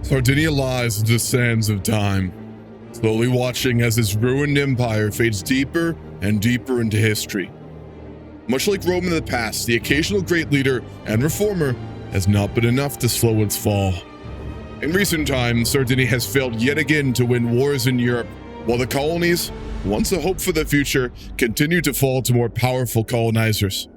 Sardinia lies in the sands of time, slowly watching as its ruined empire fades deeper and deeper into history. Much like Rome in the past, the occasional great leader and reformer has not been enough to slow its fall. In recent times, Sardinia has failed yet again to win wars in Europe, while the colonies, once a hope for the future, continue to fall to more powerful colonizers.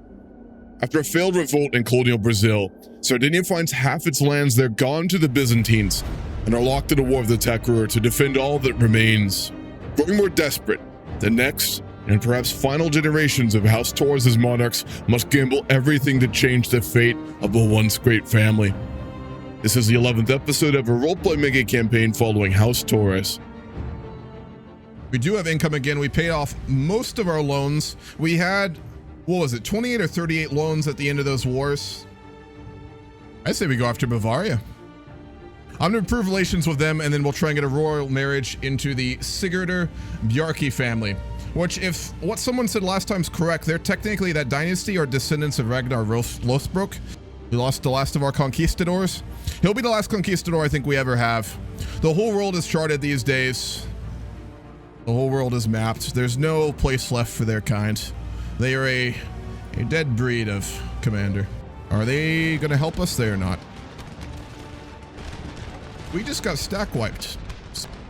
After a failed revolt in colonial Brazil, Sardinia finds half its lands there gone to the Byzantines and are locked in a war of the Takrur to defend all that remains. Growing more desperate, the next and perhaps final generations of House Torres' monarchs must gamble everything to change the fate of a once great family. This is the 11th episode of a roleplay mega campaign following House Torres. We do have income again. We paid off most of our loans. We had, what was it, 28 or 38 loans at the end of those wars? I say we go after Bavaria. I'm gonna improve relations with them, and then we'll try and get a royal marriage into the Sigurdur Bjarki family. Which, if what someone said last time's correct, they're technically that dynasty or descendants of Ragnar Lothbrok. We lost the last of our conquistadors. He'll be the last conquistador I think we ever have. The whole world is charted these days. The whole world is mapped. There's no place left for their kind. They are a dead breed of commander. Are they gonna help us there or not? We just got stack wiped.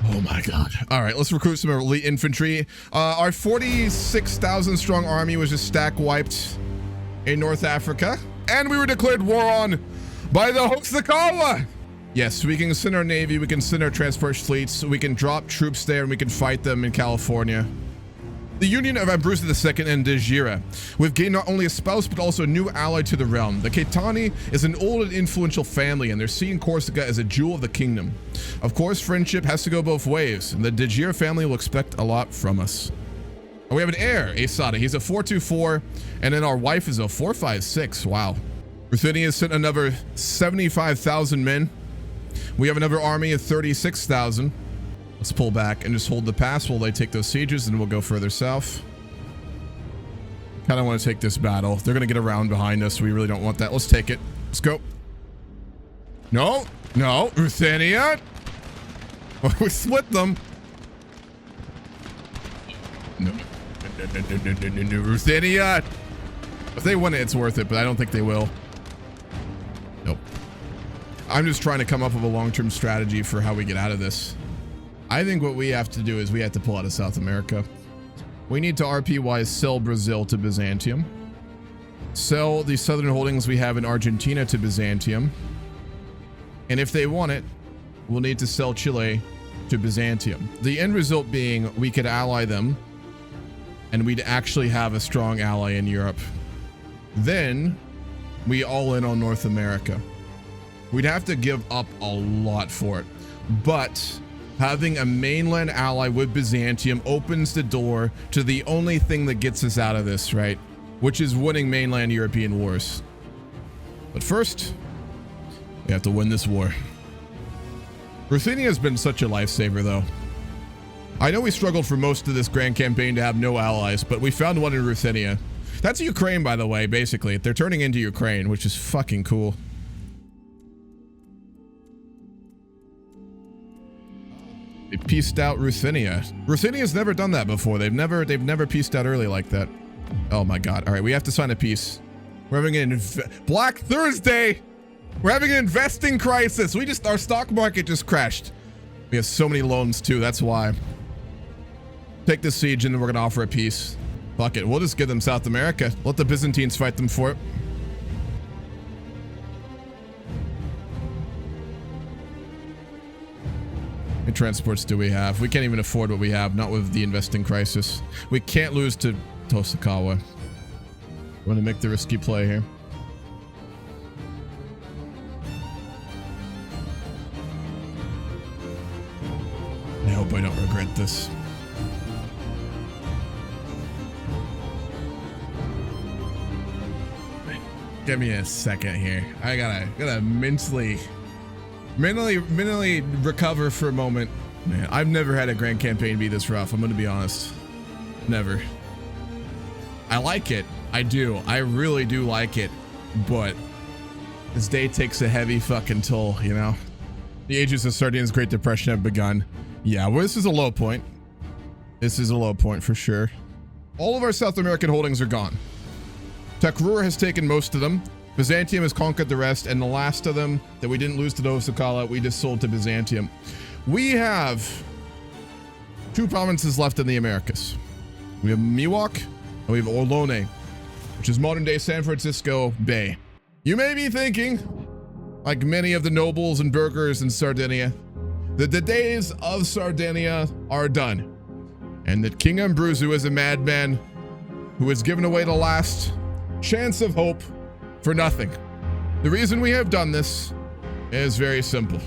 Oh my god. All right, let's recruit some elite infantry. Our 46,000 strong army was just stack wiped in North Africa. And we were declared war on by the Hoxakawa. Yes, we can send our navy, we can send our transport fleets, we can drop troops there, and we can fight them in California. The Union of Abruzzo II and Dejira. We've gained not only a spouse, but also a new ally to the realm. The Caetani is an old and influential family, and they're seeing Corsica as a jewel of the kingdom. Of course, friendship has to go both ways, and the Dejira family will expect a lot from us. And we have an heir, Asada. He's a 424, and then our wife is a 456. Wow. Ruthenia sent another 75,000 men. We have another army of 36,000. Let's pull back and just hold the pass while they take those sieges, and we'll go further south. Kind of want to take this battle. They're going to get around behind us. We really don't want that. Let's take it. Let's go. No, no, Ruthenia. We split them. No, Ruthenia. If they win it, it's worth it, but I don't think they will. Nope. I'm just trying to come up with a long-term strategy for how we get out of this. I think what we have to do is we have to pull out of South America. We need to RP-wise sell Brazil to Byzantium. Sell the southern holdings we have in Argentina to Byzantium. And if they want it, we'll need to sell Chile to Byzantium. The end result being we could ally them, and we'd actually have a strong ally in Europe. Then we all in on North America. We'd have to give up a lot for it, but having a mainland ally with Byzantium opens the door to the only thing that gets us out of this, right? Which is winning mainland European wars. But first, we have to win this war. Ruthenia has been such a lifesaver, though. I know we struggled for most of this grand campaign to have no allies, but we found one in Ruthenia. That's Ukraine, by the way, basically. They're turning into Ukraine, which is fucking cool. They pieced out Ruthenia. Ruthenia's never done that before. They've never pieced out early like that. Oh my god. All right, we have to sign a peace. We're having an Black Thursday. We're having an investing crisis. Our stock market just crashed. We have so many loans too. That's why. Take the siege and then we're gonna offer a peace. Fuck it. We'll just give them South America. Let the Byzantines fight them for it. How many transports do we have? We can't even afford what we have, not with the investing crisis. We can't lose to Tosakawa. Want to make the risky play here. I hope I don't regret this. Give me a second here. I gotta mentally recover for a moment. Man, I've never had a grand campaign be this rough. I'm gonna be honest. Never. I like it. I do. I really do like it. But this day takes a heavy fucking toll, you know? The ages of Sardinia's Great Depression have begun. Yeah, well, this is a low point. This is a low point for sure. All of our South American holdings are gone. Takrur has taken most of them. Byzantium has conquered the rest, and the last of them that we didn't lose to Novosakala, we just sold to Byzantium. We have 2 provinces left in the Americas. We have Miwok and we have Olone, which is modern-day San Francisco Bay. You may be thinking, like many of the nobles and burghers in Sardinia, that the days of Sardinia are done, and that King Abruzzo is a madman who has given away the last chance of hope for nothing. The reason we have done this is very simple.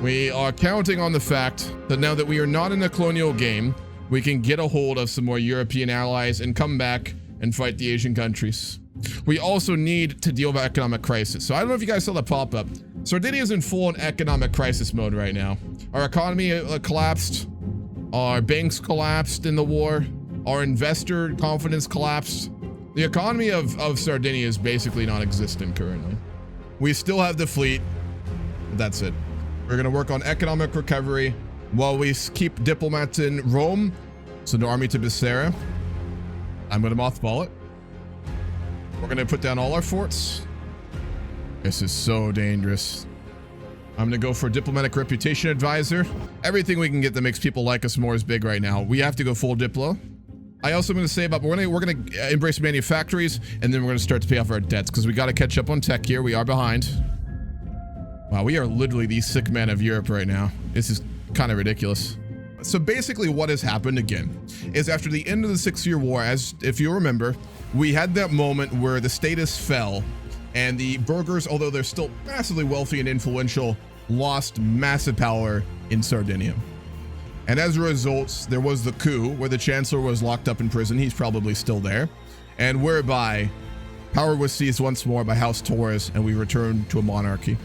We are counting on the fact that now that we are not in a colonial game, we can get a hold of some more European allies and come back and fight the Asian countries. We also need to deal with economic crisis. So I don't know if you guys saw the pop-up. Sardinia is in full economic crisis mode right now. Our economy collapsed. Our banks collapsed in the war. Our investor confidence collapsed. The economy of Sardinia is basically non-existent currently. We still have the fleet. That's it. We're going to work on economic recovery while we keep diplomats in Rome. Send an army to Becerra. I'm going to mothball it. We're going to put down all our forts. This is so dangerous. I'm going to go for diplomatic reputation advisor. Everything we can get that makes people like us more is big right now. We have to go full diplo. I also am going to say about we're going to embrace manufactories, and then we're going to start to pay off our debts because we got to catch up on tech here. We are behind. Wow, we are literally the sick man of Europe right now. This is kind of ridiculous. So basically what has happened again is after the end of the 6-year war, as if you remember, we had that moment where the status fell and the burghers, although they're still massively wealthy and influential, lost massive power in Sardinia. And as a result, there was the coup where the chancellor was locked up in prison. He's probably still there. And whereby power was seized once more by House Torres and we returned to a monarchy.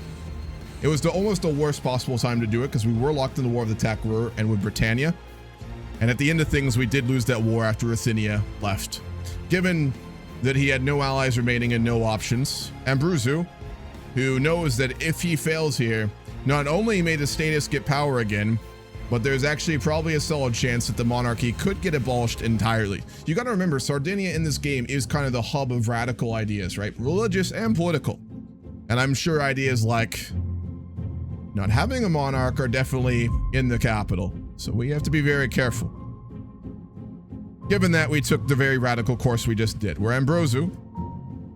It was almost the worst possible time to do it because we were locked in the war of the Takrur and with Britannia. And at the end of things, we did lose that war after Ruthenia left. Given that he had no allies remaining and no options, Abruzzo, who knows that if he fails here, not only may the status get power again, but there's actually probably a solid chance that the monarchy could get abolished entirely. You got to remember, Sardinia in this game is kind of the hub of radical ideas, right? Religious and political. And I'm sure ideas like not having a monarch are definitely in the capital. So we have to be very careful. Given that we took the very radical course we just did, where Abruzzo,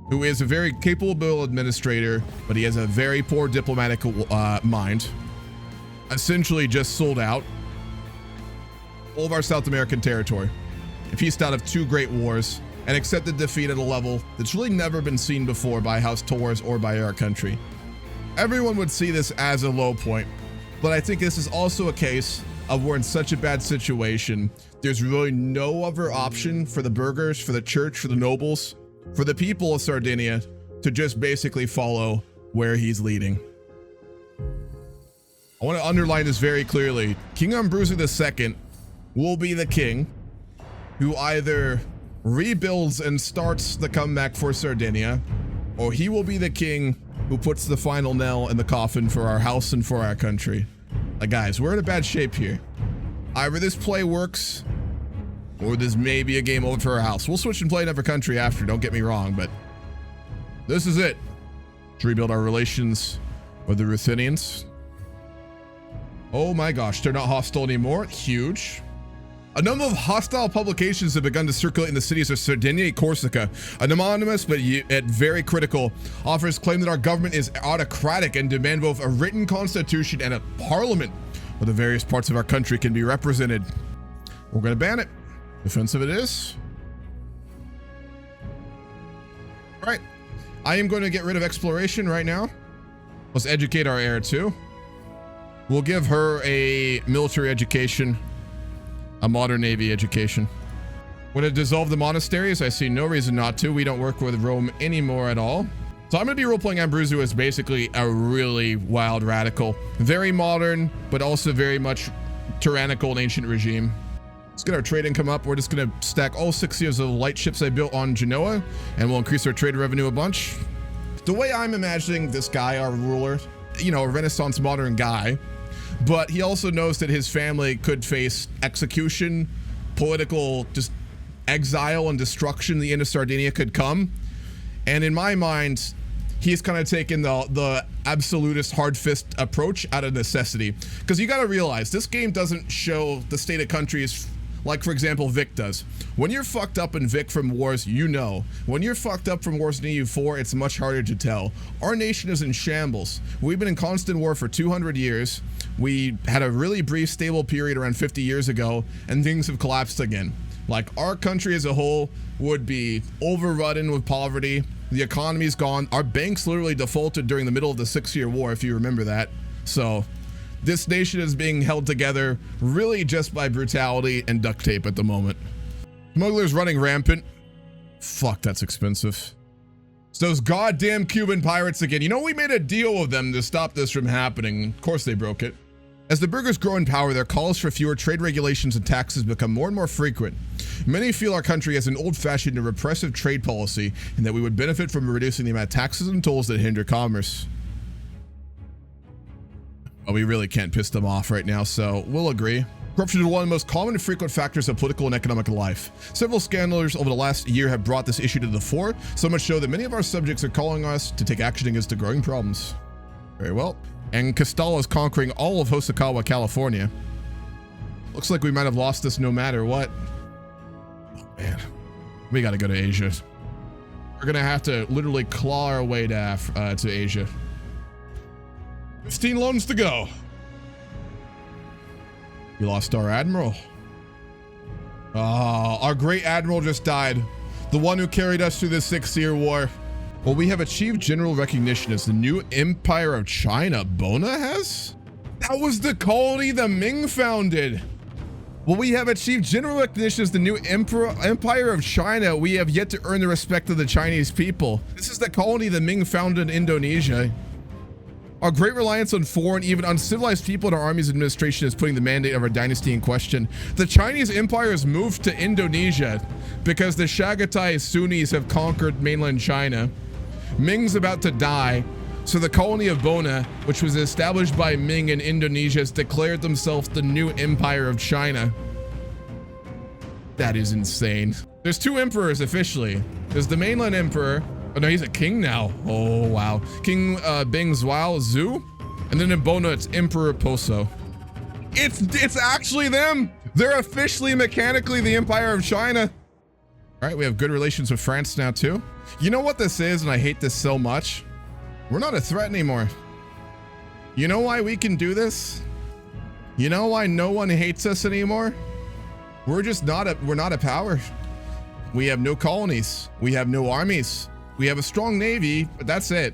who is a very capable administrator, but he has a very poor diplomatic mind, essentially just sold out all of our South American territory, pieced out of 2 great wars, and accepted defeat at a level that's really never been seen before by House Torres or by our country. Everyone would see this as a low point, but I think this is also a case of we're in such a bad situation. There's really no other option for the burghers, for the church, for the nobles, for the people of Sardinia to just basically follow where he's leading. I want to underline this very clearly. King Abruzzo II will be the king who either rebuilds and starts the comeback for Sardinia, or he will be the king who puts the final nail in the coffin for our house and for our country. Guys, we're in a bad shape here. Either this play works, or this may be a game over for our house. We'll switch and play another country after, don't get me wrong, but this is it. To rebuild our relations with the Ruthenians. Oh my gosh, they're not hostile anymore. Huge. A number of hostile publications have begun to circulate in the cities of Sardinia and Corsica. Anonymous, but yet very critical, authors claim that our government is autocratic and demand both a written constitution and a parliament where the various parts of our country can be represented. We're going to ban it. Offensive it is. All right. I am going to get rid of exploration right now. Let's educate our heir too. We'll give her a military education. A modern navy education. Would it dissolve the monasteries? I see no reason not to. We don't work with Rome anymore at all. So I'm going to be role-playing Abruzzo as basically a really wild radical. Very modern, but also very much tyrannical and ancient regime. Let's get our trade income up. We're just going to stack all 6 years of light ships I built on Genoa, and we'll increase our trade revenue a bunch. The way I'm imagining this guy, our ruler, you know, a Renaissance modern guy, but he also knows that his family could face execution, political just exile and destruction. The end of Sardinia could come. And in my mind, he's kind of taken the absolutist hard fist approach out of necessity. Because you got to realize, this game doesn't show the state of countries like, for example, Vic does. When you're fucked up in Vic from wars, you know. When you're fucked up from wars in EU4, it's much harder to tell. Our nation is in shambles. We've been in constant war for 200 years. We had a really brief stable period around 50 years ago, and things have collapsed again. Like, our country as a whole would be overrun with poverty. The economy's gone. Our banks literally defaulted during the middle of the 6-year war, if you remember that. So this nation is being held together really just by brutality and duct tape at the moment. Smugglers running rampant. Fuck, that's expensive. It's those goddamn Cuban pirates again. You know, we made a deal with them to stop this from happening. Of course they broke it. As the burghers grow in power, their calls for fewer trade regulations and taxes become more and more frequent. Many feel our country has an old-fashioned and repressive trade policy, and that we would benefit from reducing the amount of taxes and tolls that hinder commerce. Well, we really can't piss them off right now, so we'll agree. Corruption is one of the most common and frequent factors of political and economic life. Several scandals over the last year have brought this issue to the fore, so much so that many of our subjects are calling us to take action against the growing problems. Very well. And Castalla is conquering all of Hosokawa, California. Looks like we might have lost this no matter what. Oh man, we gotta go to Asia. We're gonna have to literally claw our way to Asia. 15 loans to go. We lost our admiral. Our great admiral just died. The one who carried us through the 6-year war. Well, we have achieved general recognition as the new Empire of China. Bona has? That was the colony the Ming founded. Well, we have achieved general recognition as the new Empire of China. We have yet to earn the respect of the Chinese people. This is the colony the Ming founded in Indonesia. Our great reliance on foreign, even uncivilized people in our army's administration is putting the mandate of our dynasty in question. The Chinese Empire has moved to Indonesia because the Chagatai Sunnis have conquered mainland China. Ming's about to die, so the colony of Bona, which was established by Ming in Indonesia, has declared themselves the new Empire of China. That is insane. There's 2 emperors officially. There's the mainland emperor. Oh no, he's a king now. Oh wow. King Bing Zhuao Zhu. And then in Bona, it's Emperor Poso. It's actually them. They're officially mechanically the Empire of China. All right, we have good relations with France now too. You know what this is, and I hate this so much? We're not a threat anymore. You know why we can do this? You know why no one hates us anymore? We're not a power. We have no colonies. We have no armies. We have a strong navy, but that's it.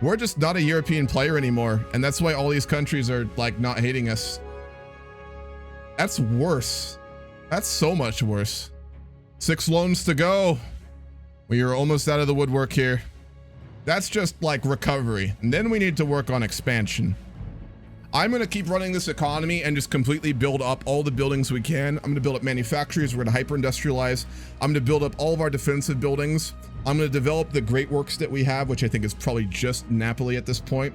We're just not a European player anymore, and that's why all these countries are like not hating us. That's worse. That's so much worse. 6 loans to go. We are almost out of the woodwork here. That's just like recovery, and then we need to work on expansion. I'm gonna keep running this economy and just completely build up all the buildings we can. I'm gonna build up manufactories. We're gonna hyper industrialize. I'm gonna build up all of our defensive buildings. I'm gonna develop the great works that we have, which I think is probably just Napoli at this point.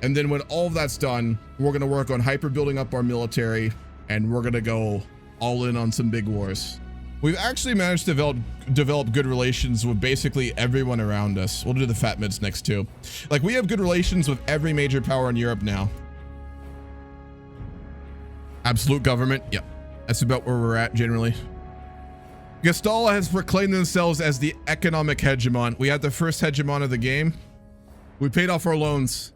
And then when all of that's done, we're gonna work on hyper building up our military, and we're gonna go all in on some big wars. We've actually managed to develop good relations with basically everyone around us. We'll do the fat mids next too. Like, we have good relations with every major power in Europe now. Absolute government, yep. That's about where we're at generally. Gastalla has proclaimed themselves as the economic hegemon. We had the first hegemon of the game. We paid off our loans.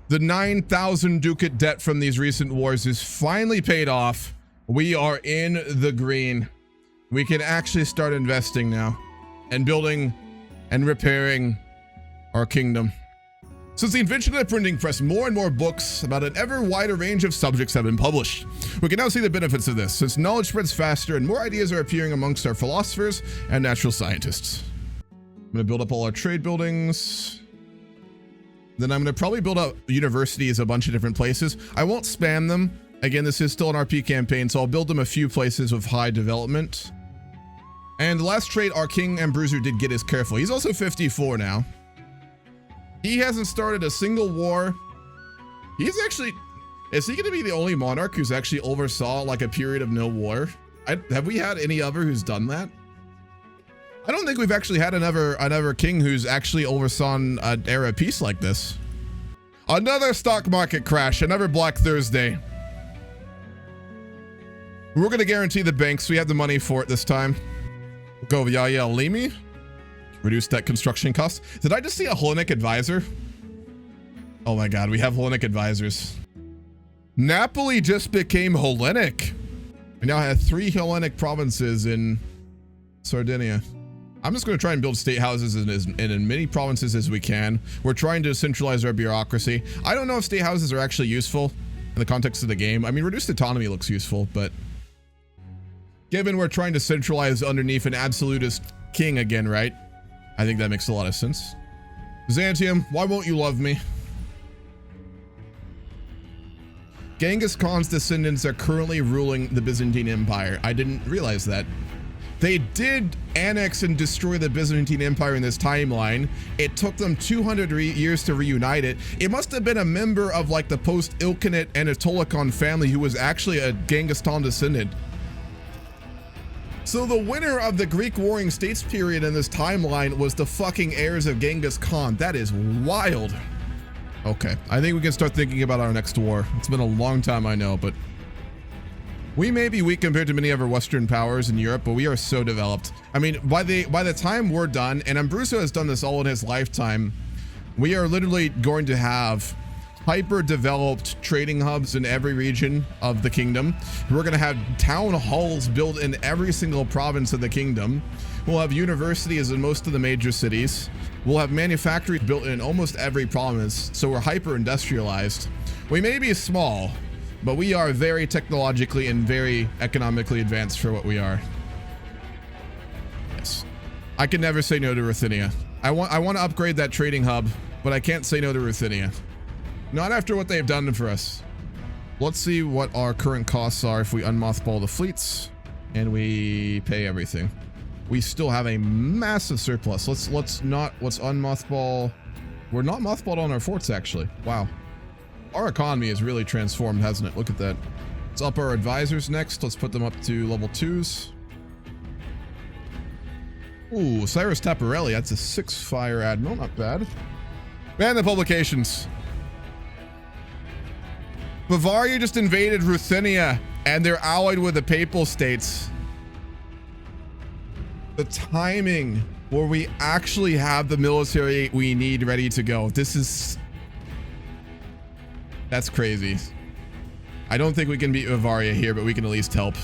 The 9,000 ducat debt from these recent wars is finally paid off. We are in the green. We can actually start investing now and building and repairing our kingdom. Since the invention of the printing press, more and more books about an ever wider range of subjects have been published. We can now see the benefits of this, since knowledge spreads faster and more ideas are appearing amongst our philosophers and natural scientists. I'm gonna build up all our trade buildings. Then I'm gonna probably build up universities a bunch of different places. I won't spam them. Again, this is still an RP campaign, so I'll build them a few places with high development. And the last trait our King Ambruser did get is careful. He's also 54 now. He hasn't started a single war. He's actually, Is he going to be the only monarch who's actually oversaw like a period of no war? Have we had any other who's done that? I don't think we've actually had another king who's actually oversaw an era of peace like this. Another stock market crash, another Black Thursday. We're going to guarantee the banks. We have the money for it this time. Go Yaya Limi. Reduce that construction cost. Did I just see a Hellenic advisor? Oh my God, we have Hellenic advisors. Napoli just became Hellenic. We now have 3 Hellenic provinces in Sardinia. I'm just going to try and build state houses in as many provinces as we can. We're trying to centralize our bureaucracy. I don't know if state houses are actually useful in the context of the game. I mean, reduced autonomy looks useful, but given we're trying to centralize underneath an absolutist king again, right? I think that makes a lot of sense. Byzantium, why won't you love me? Genghis Khan's descendants are currently ruling the Byzantine Empire. I didn't realize that. They did annex and destroy the Byzantine Empire in this timeline. It took them 200 years to reunite it. It must have been a member of like the post-Ilkhanate Anatolikon family who was actually a Genghis Khan descendant. So the winner of the Greek Warring States period in this timeline was the fucking heirs of Genghis Khan. That is wild. Okay, I think we can start thinking about our next war. It's been a long time, I know, but we may be weak compared to many other Western powers in Europe, but we are so developed. I mean, by the time we're done, and Abruzzo has done this all in his lifetime, we are literally going to have hyper-developed trading hubs in every region of the kingdom. We're going to have town halls built in every single province of the kingdom. We'll have universities in most of the major cities. We'll have manufactories built in almost every province, so we're hyper-industrialized. We may be small, but we are very technologically and very economically advanced for what we are. Yes. I can never say no to Ruthenia. I want to upgrade that trading hub, but I can't say no to Ruthenia. Not after what they've done for us. Let's see what our current costs are if we unmothball the fleets and we pay everything. We still have a massive surplus. Let's unmothball. We're not mothballed on our forts actually. Wow. Our economy has really transformed, hasn't it? Look at that. Let's up our advisors next. Let's put them up to level 2s. Ooh, Cyrus Taparelli. That's a 6 fire admiral. Not bad. Man, the publications. Bavaria just invaded Ruthenia and they're allied with the Papal States. The timing where we actually have the military we need ready to go. That's crazy. I don't think we can beat Bavaria here, but we can at least help.